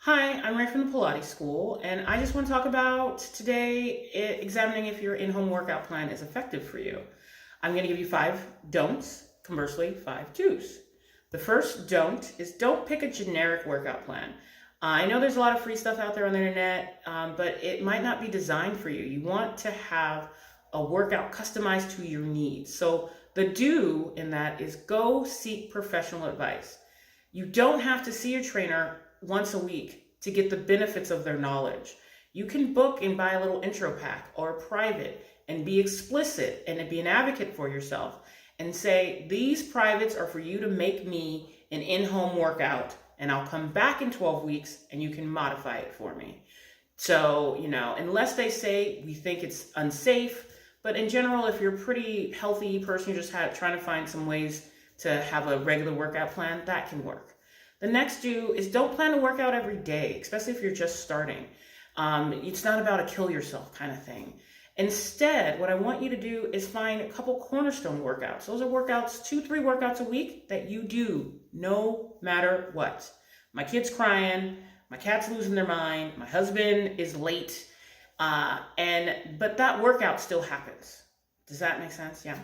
Hi, I'm Ray from the Pilates School, and I just want to talk about today examining if your in-home workout plan is effective for you. I'm going to give you 5 don'ts, conversely, 5 do's. The first don't is don't pick a generic workout plan. I know there's a lot of free stuff out there on the internet, but it might not be designed for you. You want to have a workout customized to your needs. So the do in that is go seek professional advice. You don't have to see your trainer once a week to get the benefits of their knowledge. You can book and buy a little intro pack or private and be explicit and be an advocate for yourself and say, these privates are for you to make me an in-home workout, and I'll come back in 12 weeks and you can modify it for me. So, unless they say we think it's unsafe, but in general, if you're a pretty healthy person, you're just trying to find some ways to have a regular workout plan, that can work. The next do is don't plan to work out every day, especially if you're just starting. It's not about a kill yourself kind of thing. Instead, what I want you to do is find a couple cornerstone workouts. Those are workouts, 2-3 workouts a week that you do no matter what. My kid's crying, my cat's losing their mind, my husband is late, but that workout still happens. Does that make sense? Yeah.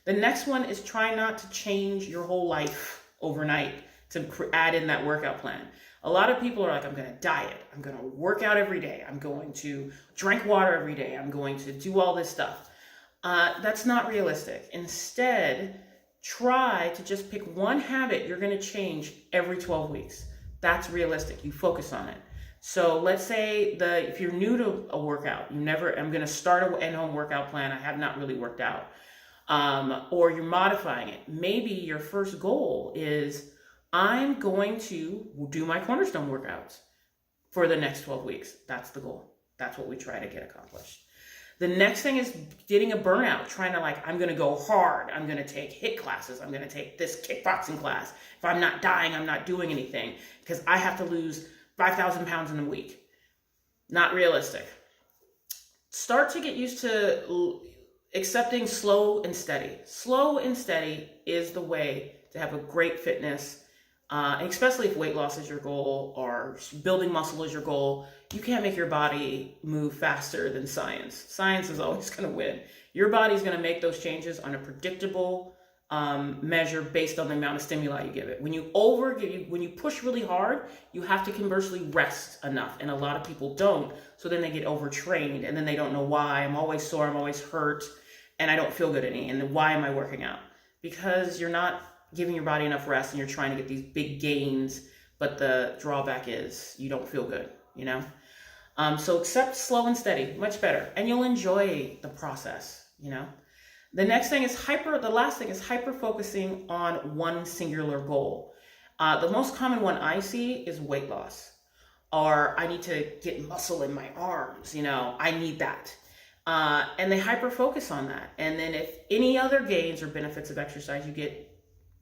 The next one is try not to change your whole life overnight to add in that workout plan. A lot of people are like, I'm going to diet. I'm going to work out every day. I'm going to drink water every day. I'm going to do all this stuff. That's not realistic. Instead, try to just pick one habit you're going to change every 12 weeks. That's realistic. You focus on it. So let's say if you're new to a workout, I'm going to start an in-home workout plan. I have not really worked out. Or you're modifying it. Maybe your first goal is, I'm going to do my cornerstone workouts for the next 12 weeks. That's the goal. That's what we try to get accomplished. The next thing is getting a burnout, trying to I'm going to go hard. I'm going to take HIIT classes. I'm going to take this kickboxing class. If I'm not dying, I'm not doing anything because I have to lose 5,000 pounds in a week. Not realistic. Start to get used to accepting slow and steady. Slow and steady is the way to have a great fitness. Especially if weight loss is your goal or building muscle is your goal, you can't make your body move faster than science. Science is always going to win. Your body's going to make those changes on a predictable measure based on the amount of stimuli you give it. When you push really hard, you have to conversely rest enough, and a lot of people don't. So then they get overtrained, and then they don't know why. I'm always sore, I'm always hurt, and I don't feel good any. And then why am I working out? Because you're not giving your body enough rest and you're trying to get these big gains, but the drawback is you don't feel good, So accept slow and steady, much better, and you'll enjoy the process, The last thing is hyper focusing on one singular goal. The most common one I see is weight loss, or I need to get muscle in my arms, I need that. And they hyper focus on that. And then if any other gains or benefits of exercise you get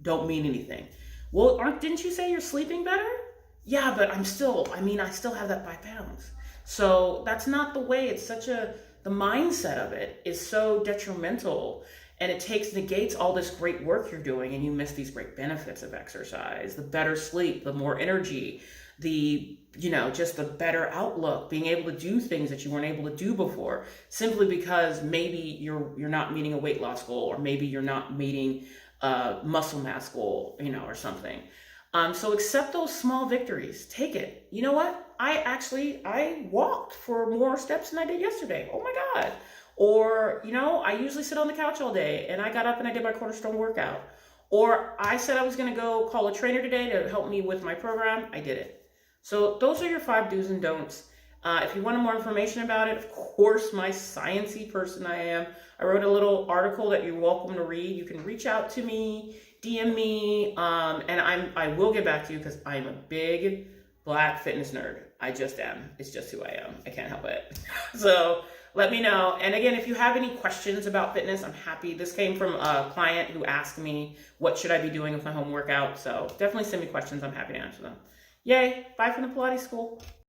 don't mean anything. Well, didn't you say you're sleeping better? Yeah, but I still have that 5 pounds. So that's not the way. The mindset of it is so detrimental, and it negates all this great work you're doing, and you miss these great benefits of exercise, the better sleep, the more energy, just the better outlook, being able to do things that you weren't able to do before, simply because maybe you're not meeting a weight loss goal, or maybe you're not meeting muscle mass goal, or something. So accept those small victories. Take it. You know what? I walked for more steps than I did yesterday. Oh my God. Or, I usually sit on the couch all day and I got up and I did my cornerstone workout. Or I said I was going to go call a trainer today to help me with my program. I did it. So those are your 5 do's and don'ts. If you want more information about it, of course, my sciencey person I am, I wrote a little article that you're welcome to read. You can reach out to me, DM me, and I will get back to you because I'm a big Black fitness nerd. I just am. It's just who I am. I can't help it. So let me know. And again, if you have any questions about fitness, I'm happy. This came from a client who asked me, what should I be doing with my home workout? So definitely send me questions. I'm happy to answer them. Yay. Bye from the Pilates School.